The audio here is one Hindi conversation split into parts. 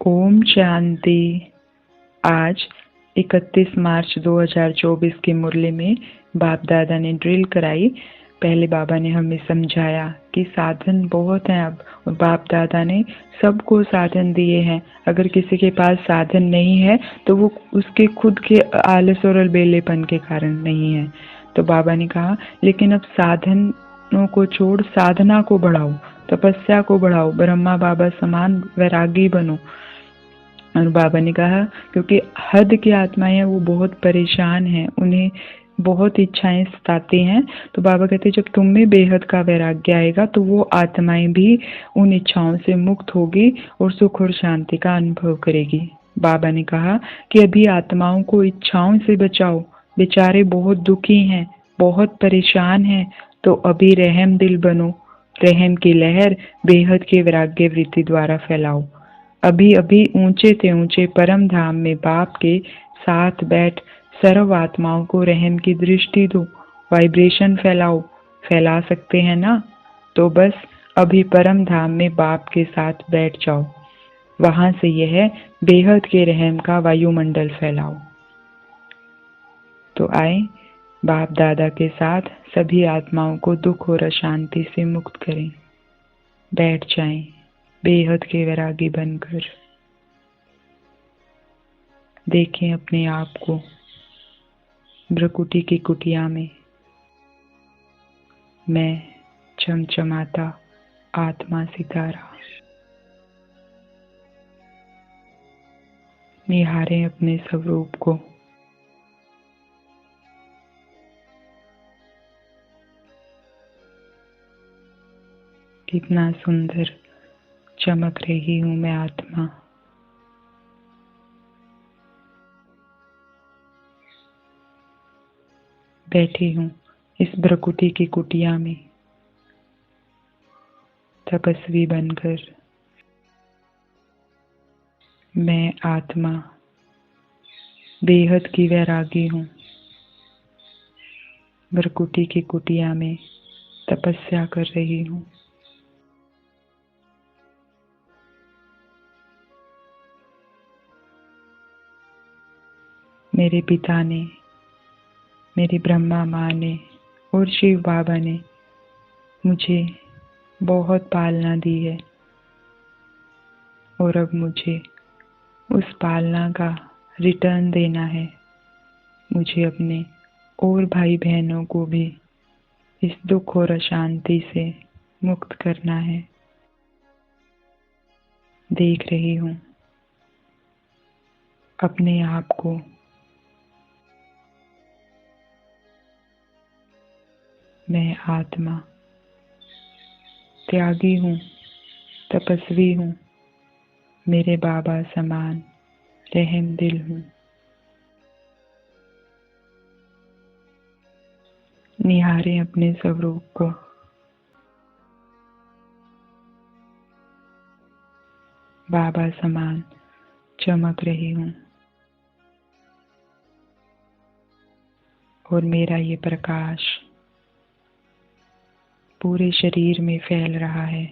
ओम शांति। आज 31 मार्च 2024 की मुरली में बाप दादा ने ड्रिल कराई। पहले बाबा ने हमें समझाया कि साधन बहुत हैं अब, और बाप दादा ने सबको साधन दिए हैं। अगर किसी के पास साधन नहीं है तो वो उसके खुद के आलस और अलबेलेपन के कारण नहीं है। तो बाबा ने कहा लेकिन अब साधनों को छोड़ साधना को बढ़ाओ, तपस्या को बढ़ाओ, ब्रह्मा बाबा समान वैरागी बनो। और बाबा ने कहा क्योंकि हद की आत्माएं हैं, वो बहुत परेशान हैं, उन्हें बहुत इच्छाएं सताती हैं। तो बाबा कहते जब तुम में बेहद का वैराग्य आएगा तो वो आत्माएं भी उन इच्छाओं से मुक्त होगी और सुख और शांति का अनुभव करेगी। बाबा ने कहा कि अभी आत्माओं को इच्छाओं से बचाओ, बेचारे बहुत दुखी हैं, बहुत परेशान हैं। तो अभी रहम दिल बनो, रहम की लहर बेहद के वैराग्य वृत्ति द्वारा फैलाओ। अभी अभी ऊंचे से ऊंचे परम धाम में बाप के साथ बैठ सर्व आत्माओं को रहम की दृष्टि दो, वाइब्रेशन फैलाओ। फैला सकते हैं ना? तो बस अभी परम धाम में बाप के साथ बैठ जाओ, वहां से यह बेहद के रहम का वायुमंडल फैलाओ। तो आए बाप दादा के साथ सभी आत्माओं को दुख और अशांति से मुक्त करें। बैठ जाएं बेहद के वैरागी बनकर। देखें अपने आप को भ्रकुटी की कुटिया में। मैं चमचमाता आत्मा सितारा। निहारें अपने स्वरूप को। कितना सुंदर चमक रही हूँ मैं आत्मा। बैठी हूँ इस भ्रकुटी की कुटिया में तपस्वी बनकर। मैं आत्मा बेहद की वैरागी हूँ, भ्रकुटी की कुटिया में तपस्या कर रही हूँ। मेरे पिता ने, मेरी ब्रह्मा माँ ने और शिव बाबा ने मुझे बहुत पालना दी है, और अब मुझे उस पालना का रिटर्न देना है। मुझे अपने और भाई बहनों को भी इस दुख और अशांति से मुक्त करना है। देख रही हूँ अपने आप को मैं आत्मा त्यागी हूँ, तपस्वी हूँ, मेरे बाबा समान रहम दिल हूँ। निहारें अपने स्वरूप को। बाबा समान चमक रही हूँ, और मेरा ये प्रकाश पूरे शरीर में फैल रहा है।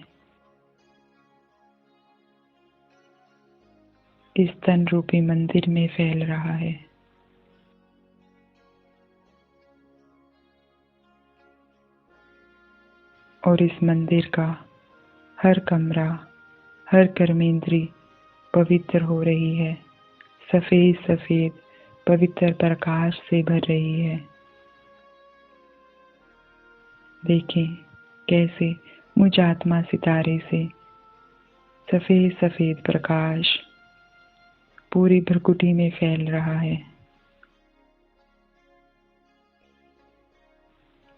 इस तन रूपी मंदिर में फैल रहा है। और इस मंदिर का हर कमरा, हर कर्मेंद्री पवित्र हो रही है। सफेद सफेद पवित्र प्रकाश से भर रही है। देखें कैसे मुझ आत्मा सितारे से सफेद सफेद प्रकाश पूरी भ्रकुटी में फैल रहा है।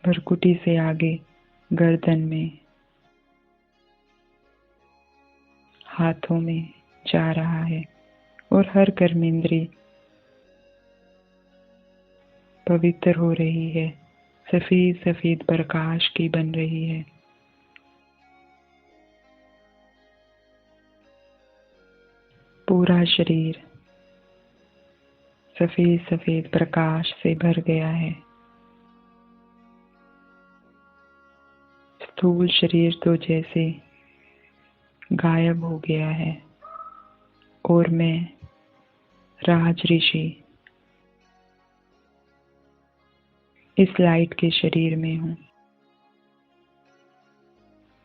भ्रकुटी से आगे गर्दन में, हाथों में जा रहा है, और हर कर्मेंद्री पवित्र हो रही है, सफेद सफेद प्रकाश की बन रही है। पूरा शरीर सफेद सफेद प्रकाश से भर गया है। स्थूल शरीर तो जैसे गायब हो गया है। और मैं राज ऋषि इस लाइट के शरीर में हूँ।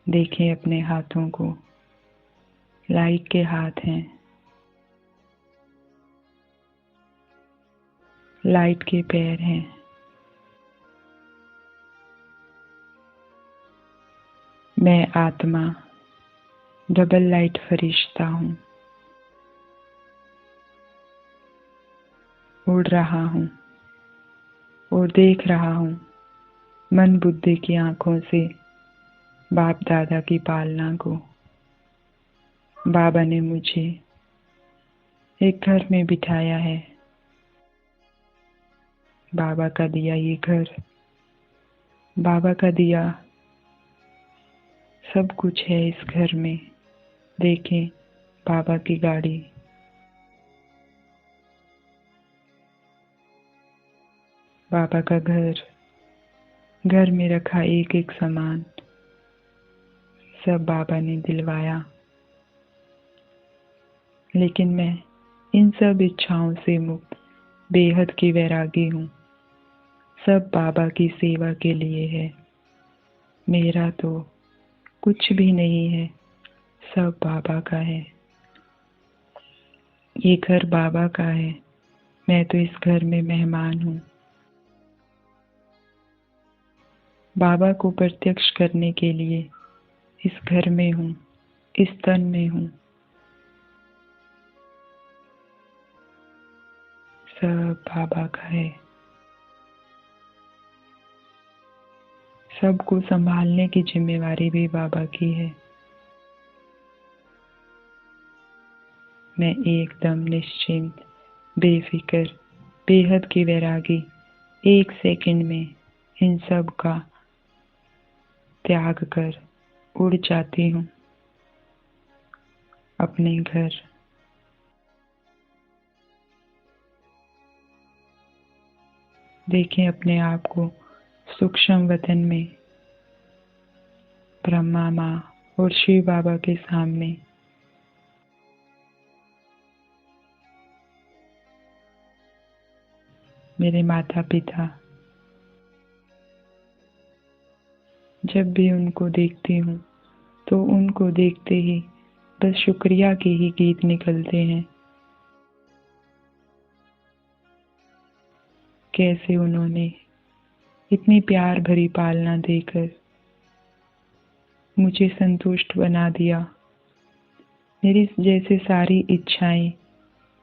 देखें अपने हाथों को, लाइट के हाथ हैं। लाइट के पैर हैं। मैं आत्मा डबल लाइट फरिश्ता हूँ। उड़ रहा हूँ और देख रहा हूँ मन बुद्धि की आंखों से बाप दादा की पालना को। बाबा ने मुझे एक घर में बिठाया है। बाबा का दिया ये घर, बाबा का दिया सब कुछ है इस घर में। देखें बाबा की गाड़ी, बाबा का घर, घर में रखा एक एक सामान सब बाबा ने दिलवाया। लेकिन मैं इन सब इच्छाओं से मुक्त बेहद की वैरागी हूँ। सब बाबा की सेवा के लिए है। मेरा तो कुछ भी नहीं है, सब बाबा का है। ये घर बाबा का है, मैं तो इस घर में मेहमान हूँ। बाबा को प्रत्यक्ष करने के लिए इस घर में हूँ, इस तन में हूँ। सब बाबा का है। सबको संभालने की जिम्मेवारी भी बाबा की है। मैं एकदम निश्चिंत, बेफिक्र, बेहद की वैरागी एक सेकंड में इन सब का त्याग कर उड़ जाती हूँ अपने घर। देखें अपने आप को सूक्ष्म वतन में ब्रह्मा माँ और शिव बाबा के सामने। मेरे माता पिता, जब भी उनको देखती हूँ तो उनको देखते ही बस शुक्रिया के ही गीत निकलते हैं। कैसे उन्होंने इतनी प्यार भरी पालना देकर मुझे संतुष्ट बना दिया। मेरी जैसे सारी इच्छाएं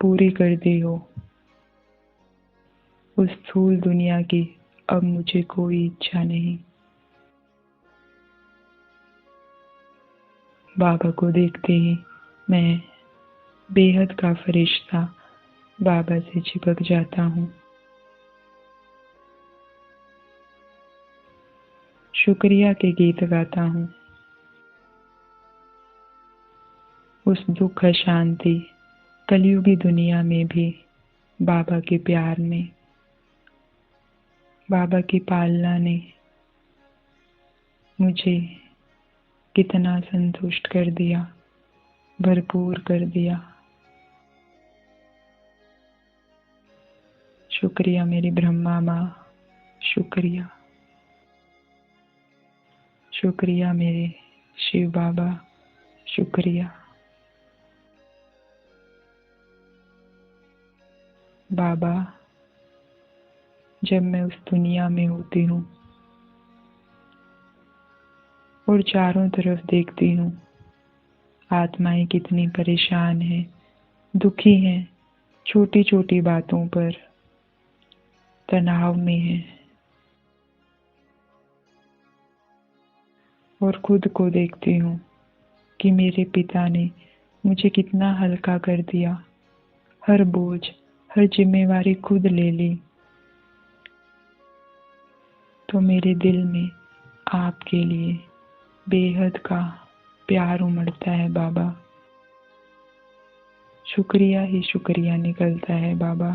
पूरी कर दी हो। उस स्थूल दुनिया की अब मुझे कोई इच्छा नहीं। बाबा को देखते ही मैं बेहद का फरिश्ता बाबा से चिपक जाता हूँ। शुक्रिया के गीत गाता हूँ। उस दुख शांति कलयुगी दुनिया में भी बाबा के प्यार ने, बाबा की पालना ने मुझे कितना संतुष्ट कर दिया, भरपूर कर दिया। शुक्रिया मेरी ब्रह्मा माँ, शुक्रिया। शुक्रिया मेरे शिव बाबा, शुक्रिया। बाबा, जब मैं उस दुनिया में होती हूँ और चारों तरफ देखती हूँ आत्माएं कितनी परेशान हैं, दुखी हैं, छोटी छोटी बातों पर तनाव में हैं, और खुद को देखती हूँ कि मेरे पिता ने मुझे कितना हल्का कर दिया। हर बोझ, हर जिम्मेवारी खुद ले ली। तो मेरे दिल में आपके लिए बेहद का प्यार उमड़ता है बाबा। शुक्रिया ही शुक्रिया निकलता है बाबा।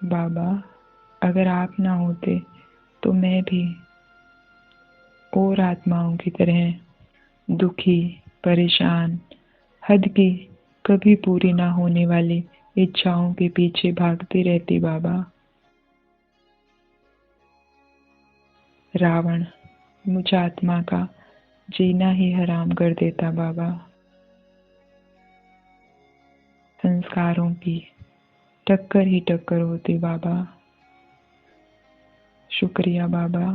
बाबा, अगर आप ना होते तो मैं भी और आत्माओं की तरह दुखी, परेशान, हद की, कभी पूरी ना होने वाली इच्छाओं के पीछे भागती रहती बाबा। रावण मुझ आत्मा का जीना ही हराम कर देता बाबा। संस्कारों की टक्कर ही टक्कर होती बाबा। शुक्रिया बाबा,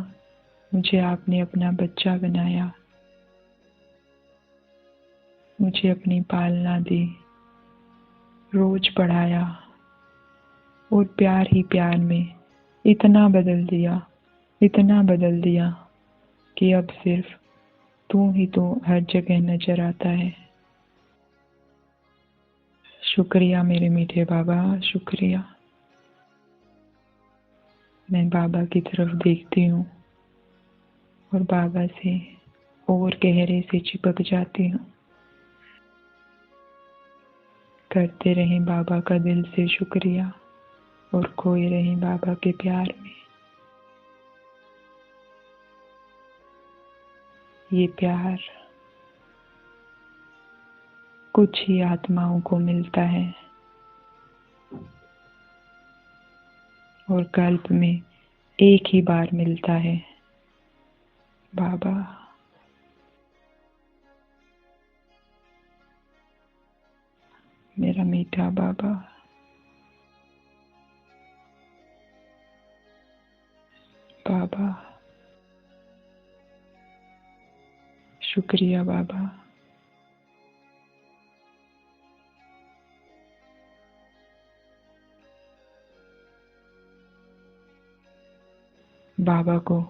मुझे आपने अपना बच्चा बनाया, मुझे अपनी पालना दी, रोज पढ़ाया और प्यार ही प्यार में इतना बदल दिया कि अब सिर्फ तू ही तो हर जगह नजर आता है। शुक्रिया मेरे मीठे बाबा, शुक्रिया। मैं बाबा की तरफ देखती हूँ और बाबा से और गहरे से चिपक जाती हूँ। करते रहें बाबा का दिल से शुक्रिया और खोए रहें बाबा के प्यार में। ये प्यार कुछ ही आत्माओं को मिलता है और कल्प में एक ही बार मिलता है बाबा। मेरा मीठा बाबा। बाबा शुक्रिया बाबा। बाबा को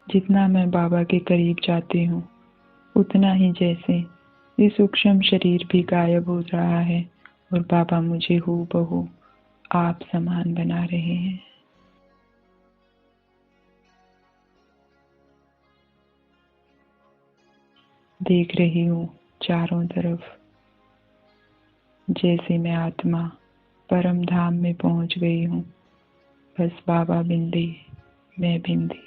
जितना मैं बाबा के करीब जाती हूँ उतना ही जैसे ये सूक्ष्म शरीर भी गायब हो रहा है और बाबा मुझे हूबहू आप समान बना रहे हैं। देख रही हूँ चारों तरफ जैसे मैं आत्मा परम धाम में पहुंच गई हूँ। बस बाबा बिंदी, मैं बिंदी,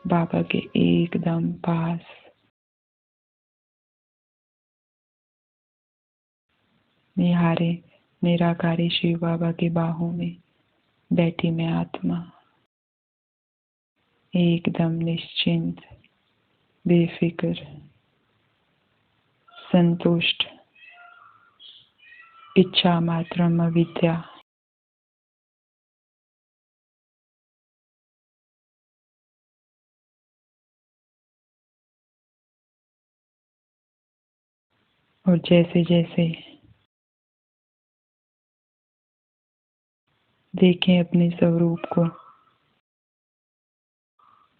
बाबा के एकदम पास। निहारे निराकारी शिव बाबा के बाहों में बैठी मैं आत्मा, एकदम निश्चिंत, बेफिक्र, संतुष्ट, इच्छा मात्रम अविद्या। और जैसे जैसे देखें अपने स्वरूप को,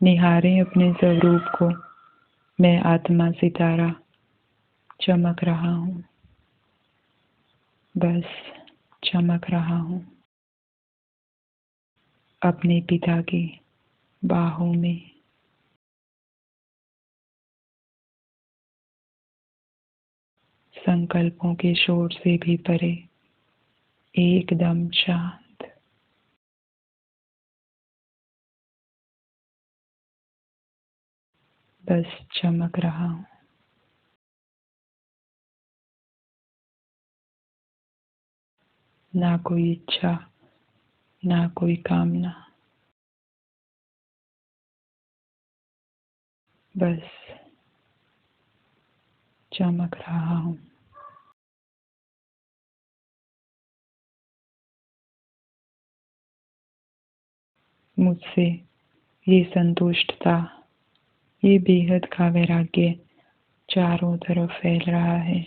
निहारें अपने स्वरूप को, मैं आत्मा सितारा चमक रहा हूँ, बस चमक रहा हूँ अपने पिता की बाहों में। संकल्पों के शोर से भी परे, एकदम शांत। बस चमक रहा हूँ। ना कोई इच्छा, ना कोई कामना, बस चमक रहा हूँ। मुझसे ये संतुष्टता, ये बेहद का वैराग्य चारों तरफ फैल रहा है।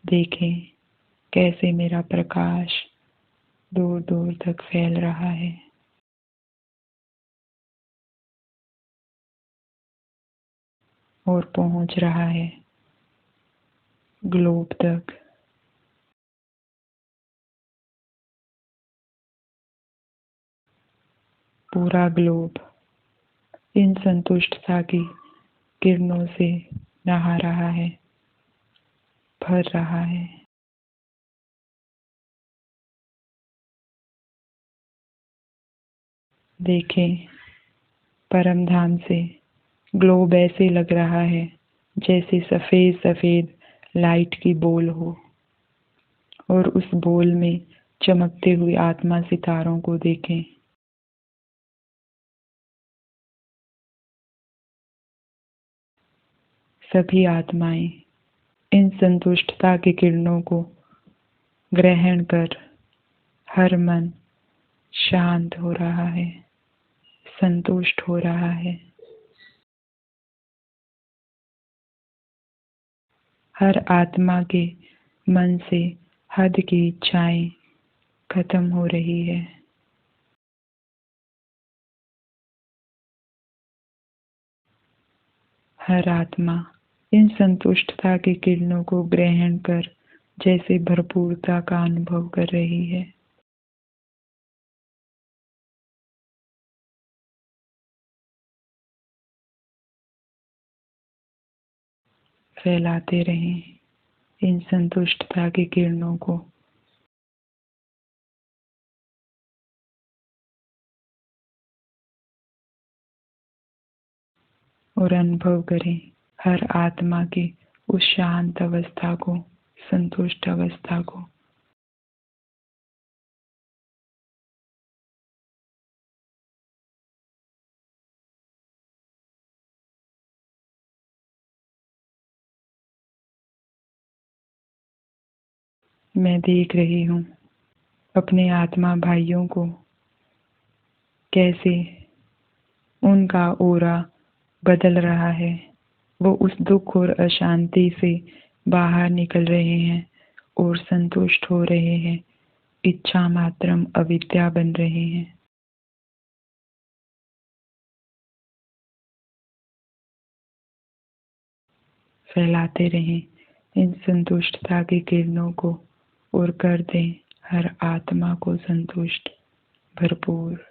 देखें कैसे मेरा प्रकाश दूर दूर तक फैल रहा है और पहुंच रहा है ग्लोब तक। पूरा ग्लोब इन संतुष्टता की किरणों से नहा रहा है, भर रहा है। देखें परम धाम से ग्लोब ऐसे लग रहा है जैसे सफेद सफेद लाइट की बोल हो, और उस बोल में चमकते हुए आत्मा सितारों को देखें। सभी आत्माएं इन संतुष्टता की किरणों को ग्रहण कर हर मन शांत हो रहा है, संतुष्ट हो रहा है। हर आत्मा के मन से हद की इच्छाएं खत्म हो रही है। हर आत्मा इन संतुष्टता की किरणों को ग्रहण कर जैसे भरपूरता का अनुभव कर रही है। फैलाते रहें इन संतुष्टता की किरणों को। और अनुभव करें हर आत्मा की उस शांत अवस्था को, संतुष्ट अवस्था को। मैं देख रही हूँ अपने आत्मा भाइयों को, कैसे उनका ओरा बदल रहा है। वो उस दुख और अशांति से बाहर निकल रहे हैं और संतुष्ट हो रहे हैं, इच्छा मात्रम अविद्या बन रहे हैं। फैलाते रहें इन संतुष्टता की किरणों को और कर दें हर आत्मा को संतुष्ट, भरपूर।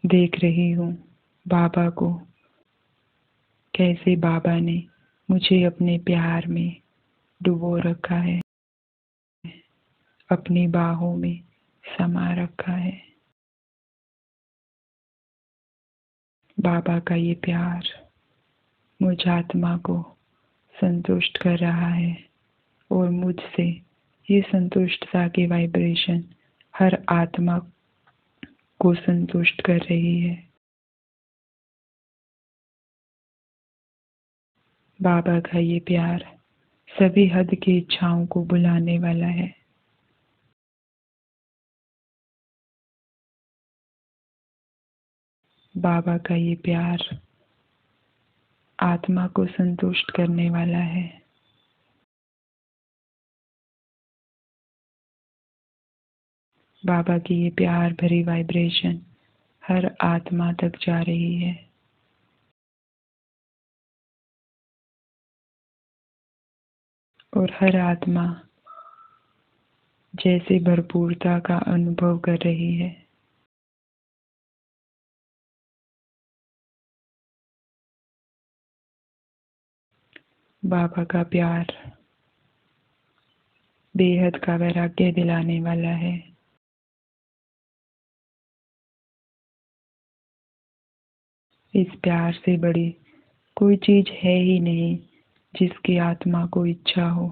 देख रही हूँ बाबा को, कैसे बाबा ने मुझे अपने प्यार में डुबो रखा है, अपनी बाहों में समा रखा है। बाबा का ये प्यार मुझ आत्मा को संतुष्ट कर रहा है और मुझसे ये संतुष्टता की वाइब्रेशन हर आत्मा को संतुष्ट कर रही है। बाबा का ये प्यार सभी हद की इच्छाओं को बुलाने वाला है। बाबा का ये प्यार आत्मा को संतुष्ट करने वाला है। बाबा की ये प्यार भरी वाइब्रेशन हर आत्मा तक जा रही है। और हर आत्मा जैसे भरपूरता का अनुभव कर रही है। बाबा का प्यार बेहद का वैराग्य दिलाने वाला है। इस प्यार से बड़ी कोई चीज है ही नहीं जिसकी आत्मा को इच्छा हो।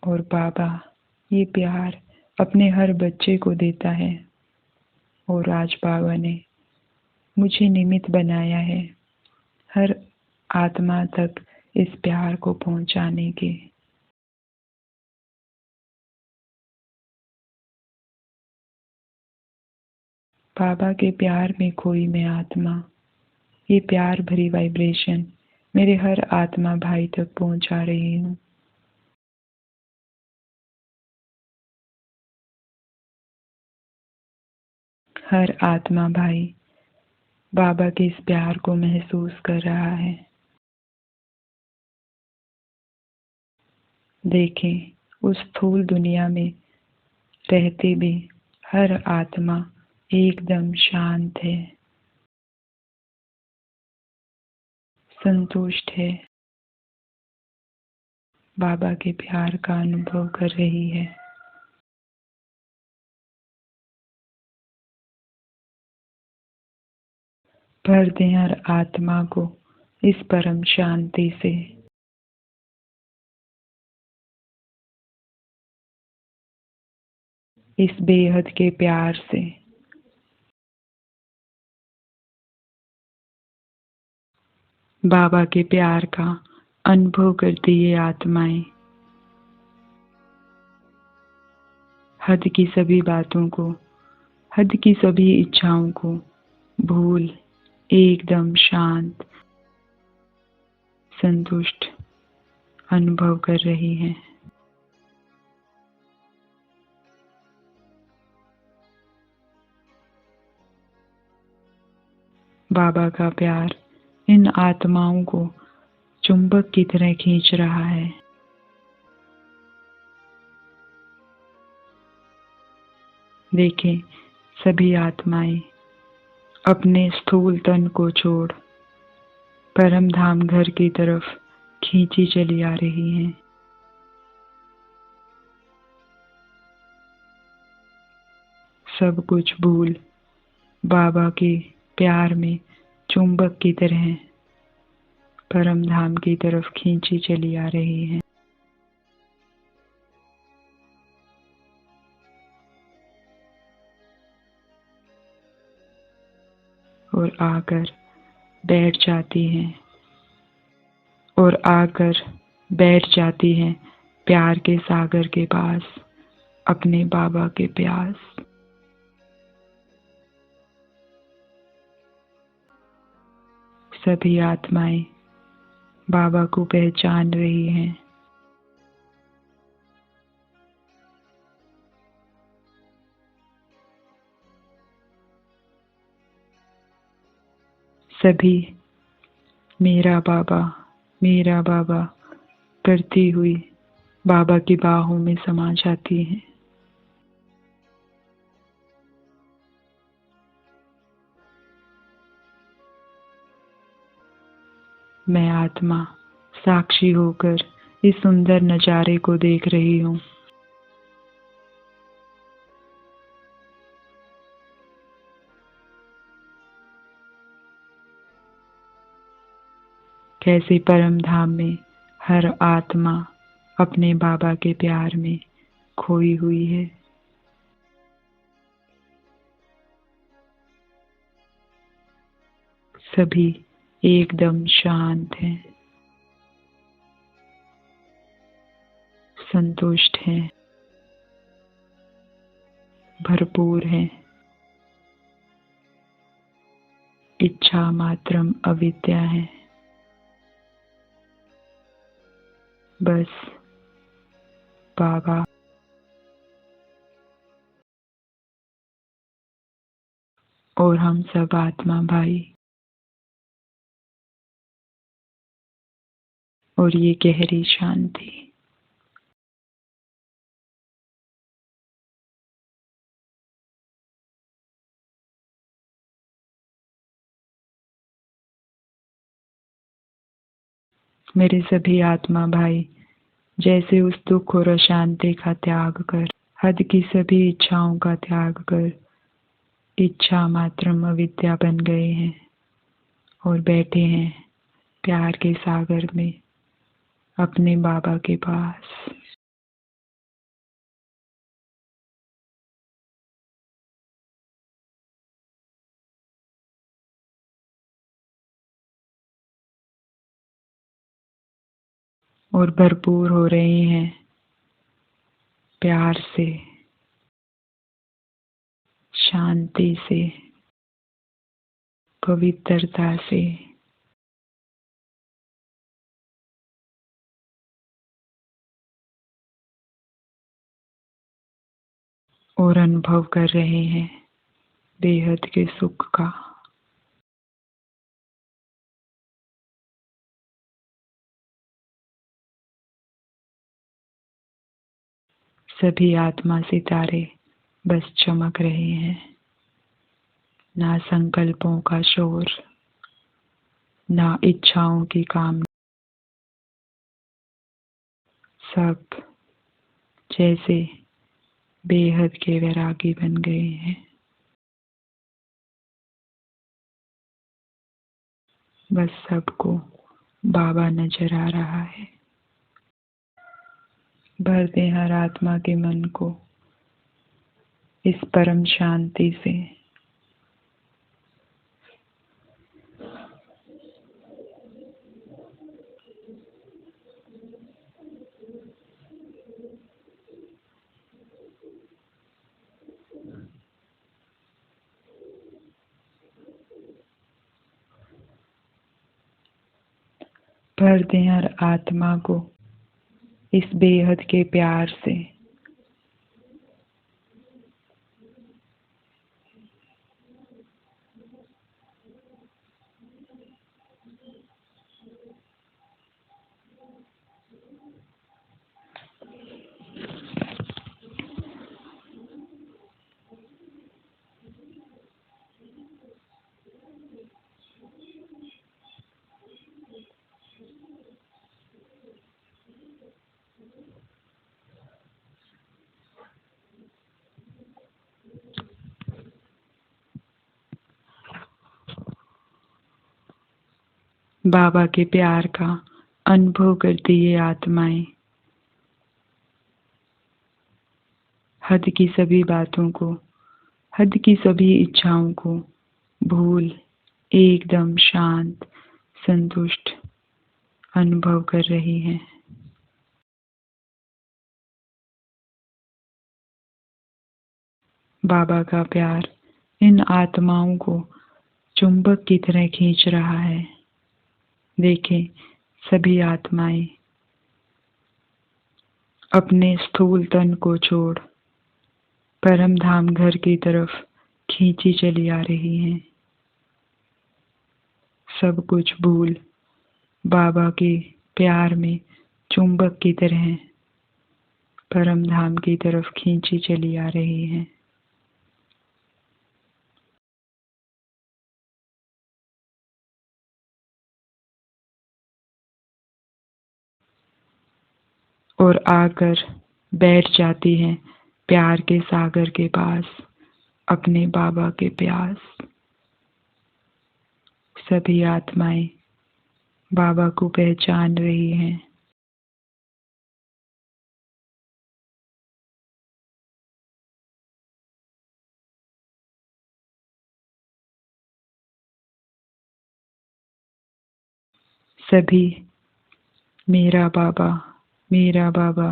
और बाबा ये प्यार अपने हर बच्चे को देता है। और आज बाबा ने मुझे निमित्त बनाया है हर आत्मा तक इस प्यार को पहुंचाने के। बाबा के प्यार में खोई मैं आत्मा ये प्यार भरी वाइब्रेशन मेरे हर आत्मा भाई तक पहुंचा रही हूँ। हर आत्मा भाई बाबा के इस प्यार को महसूस कर रहा है। देखें उस स्थूल दुनिया में रहते भी हर आत्मा एकदम शांत है, संतुष्ट है। बाबा के प्यार का अनुभव कर रही है। भर दें हर आत्मा को इस परम शांति से। इस बेहद के प्यार से। बाबा के प्यार का अनुभव करती ये आत्माएं हद की सभी बातों को, हद की सभी इच्छाओं को भूल एकदम शांत संतुष्ट अनुभव कर रही हैं। बाबा का प्यार इन आत्माओं को चुंबक की तरह खींच रहा है। देखें, सभी आत्माएं अपने स्थूल तन को छोड़ परम धाम घर की तरफ खींची चली आ रही हैं। सब कुछ भूल बाबा के प्यार में चुंबक की तरह परम धाम की तरफ खींची चली आ रही हैं। और आकर बैठ जाती हैं और आकर बैठ जाती हैं प्यार के सागर के पास, अपने बाबा के प्यास। सभी आत्माएं बाबा को पहचान रही हैं। सभी मेरा बाबा करती हुई बाबा की बाहों में समा जाती हैं। मैं आत्मा साक्षी होकर इस सुंदर नजारे को देख रही हूँ। कैसे परम धाम में हर आत्मा अपने बाबा के प्यार में खोई हुई है। सभी एकदम शांत हैं, संतुष्ट हैं, भरपूर हैं। इच्छा मात्रम अविद्या है। बस बाबा और हम सब आत्मा भाई और ये गहरी शांति। मेरे सभी आत्मा भाई जैसे उस दुख और अशांति का त्याग कर, हद की सभी इच्छाओं का त्याग कर इच्छा मात्रम अविद्या बन गए हैं और बैठे हैं प्यार के सागर में अपने बाबा के पास। और भरपूर हो रहे हैं प्यार से, शांति से, पवित्रता से। और अनुभव कर रहे हैं बेहद के सुख का। सभी आत्मा सितारे बस चमक रहे हैं। ना संकल्पों का शोर, ना इच्छाओं की कामना, सब जैसे बेहद के वैरागी बन गए हैं। बस सबको बाबा नजर आ रहा है। भर दे हर आत्मा के मन को इस परम शांति से। भर दे हर आत्मा को इस बेहद के प्यार से। बाबा के प्यार का अनुभव करती ये आत्माएं हद की सभी बातों को, हद की सभी इच्छाओं को भूल एकदम शांत संतुष्ट अनुभव कर रही हैं। बाबा का प्यार इन आत्माओं को चुंबक की तरह खींच रहा है। देखें, सभी आत्माएं अपने स्थूल तन को छोड़ परम धाम घर की तरफ खींची चली आ रही हैं। सब कुछ भूल बाबा के प्यार में चुंबक की तरह परम धाम की तरफ खींची चली आ रही हैं। और आकर बैठ जाती हैं प्यार के सागर के पास, अपने बाबा के प्यास। सभी आत्माएं बाबा को पहचान रही हैं। सभी मेरा बाबा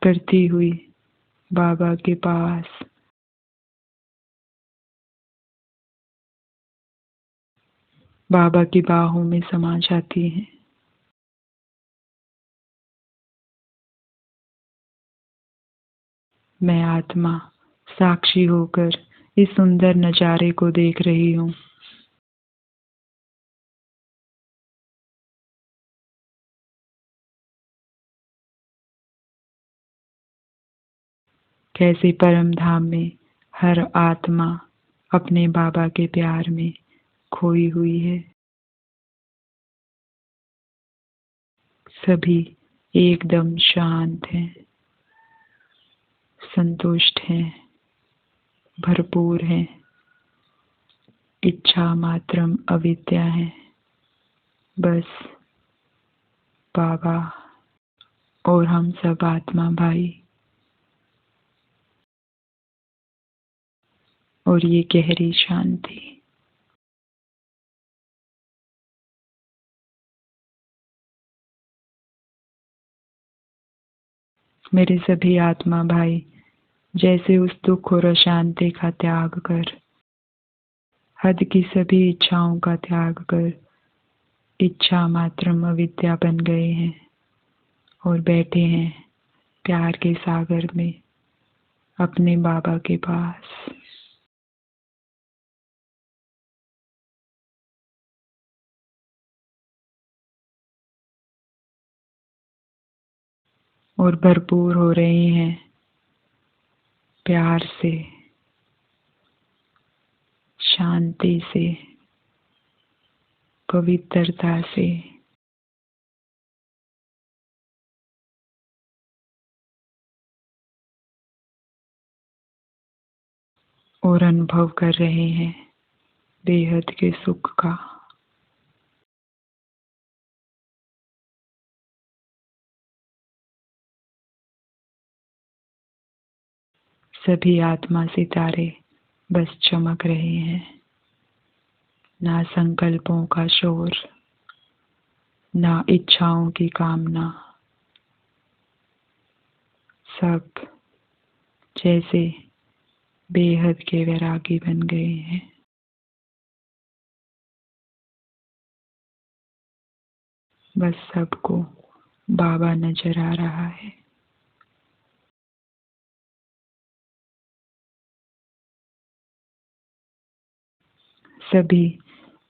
करती हुई बाबा के पास, बाबा की बाहों में समा जाती हैं। मैं आत्मा साक्षी होकर इस सुंदर नजारे को देख रही हूँ। कैसे परम धाम में हर आत्मा अपने बाबा के प्यार में खोई हुई है। सभी एकदम शांत हैं, संतुष्ट हैं, भरपूर हैं, इच्छा मात्रम अविद्या है। बस बाबा और हम सब आत्मा भाई और ये गहरी शांति। मेरे सभी आत्मा भाई जैसे उस दुख और अशांति का त्याग कर, हद की सभी इच्छाओं का त्याग कर इच्छा मात्रम अविद्या बन गए हैं और बैठे हैं प्यार के सागर में अपने बाबा के पास। और भरपूर हो रहे हैं प्यार से, शांति से, पवित्रता से। और अनुभव कर रहे हैं बेहद के सुख का। सभी आत्मा सितारे बस चमक रहे हैं, ना संकल्पों का शोर, ना इच्छाओं की कामना। सब जैसे बेहद के वैरागी बन गए हैं। बस सबको बाबा नजर आ रहा है। सभी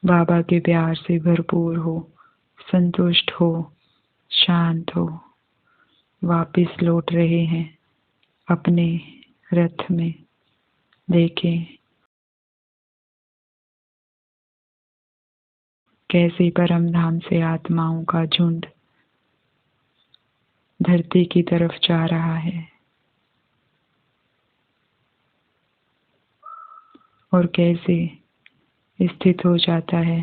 बाबा के प्यार से भरपूर हो, संतुष्ट हो, शांत हो, वापिस लौट रहे हैं अपने रथ में। देखें कैसे परम धाम से आत्माओं का झुंड धरती की तरफ जा रहा है और कैसे स्थित हो जाता है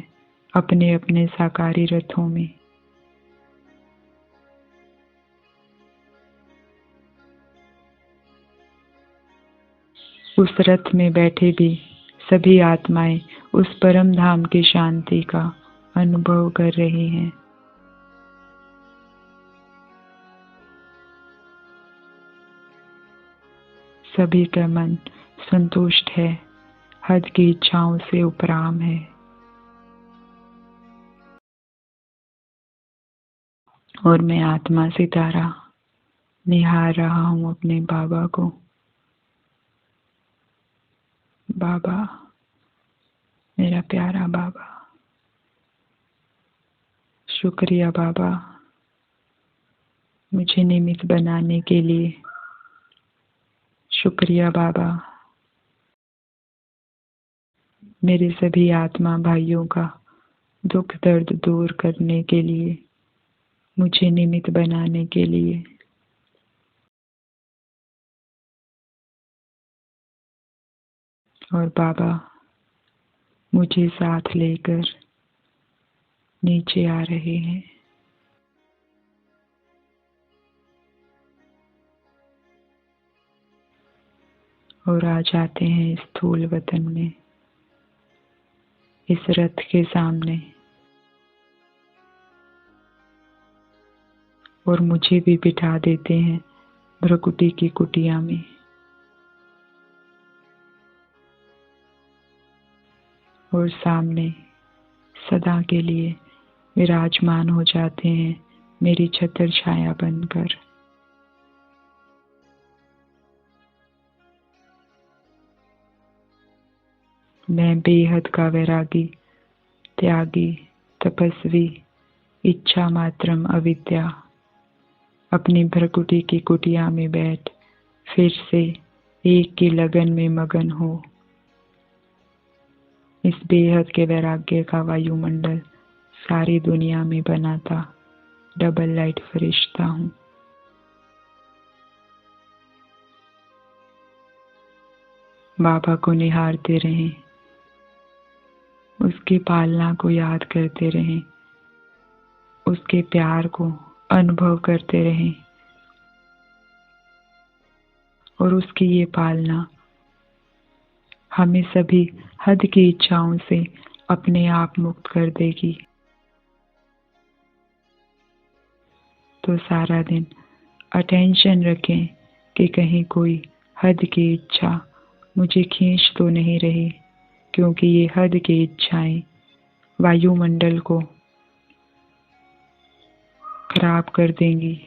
अपने अपने साकारी रथों में। उस रथ में बैठे भी सभी आत्माएं उस परम धाम की शांति का अनुभव कर रही हैं। सभी का मन संतुष्ट है, हद की इच्छाओं से उपराम है। और मैं आत्मा सितारा निहार रहा हूँ अपने बाबा को। बाबा, मेरा प्यारा बाबा, शुक्रिया बाबा, मुझे निमित्त बनाने के लिए। शुक्रिया बाबा, मेरे सभी आत्मा भाइयों का दुख दर्द दूर करने के लिए, मुझे निमित्त बनाने के लिए। और बाबा मुझे साथ लेकर नीचे आ रहे हैं। और आ जाते हैं स्थूल वतन में, इस रथ के सामने। और मुझे भी बिठा देते हैं भ्रकुटी की कुटिया में। और सामने सदा के लिए विराजमान हो जाते हैं मेरी छत्र छाया बनकर। मैं बेहद का वैरागी, त्यागी, तपस्वी, इच्छा मात्रम अविद्या, अपनी भ्रकुटी की कुटिया में बैठ फिर से एक की लगन में मगन हो। इस बेहद के वैराग्य का वायुमंडल सारी दुनिया में बनाता डबल लाइट फरिश्ता हूँ। बाबा को निहारते रहें, उसकी पालना को याद करते रहें, उसके प्यार को अनुभव करते रहें। और उसकी ये पालना हमें सभी हद की इच्छाओं से अपने आप मुक्त कर देगी। तो सारा दिन अटेंशन रखें कि कहीं कोई हद की इच्छा मुझे खींच तो नहीं रही, क्योंकि ये हद की इच्छाएं वायुमंडल को खराब कर देंगी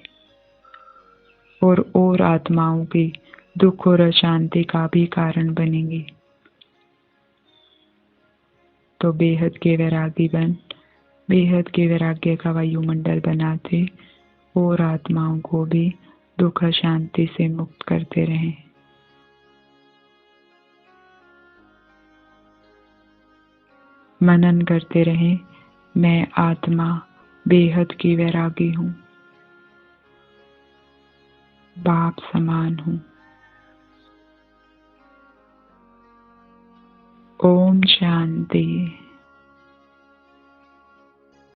और आत्माओं की दुख और अशांति का भी कारण बनेंगी। तो बेहद के वैरागी बन बेहद के वैराग्य का वायुमंडल बनाते और आत्माओं को भी दुख अशांति से मुक्त करते रहें। मनन करते रहें, मैं आत्मा बेहद की वैरागी हूँ, बाप समान हूँ। ओम शांति।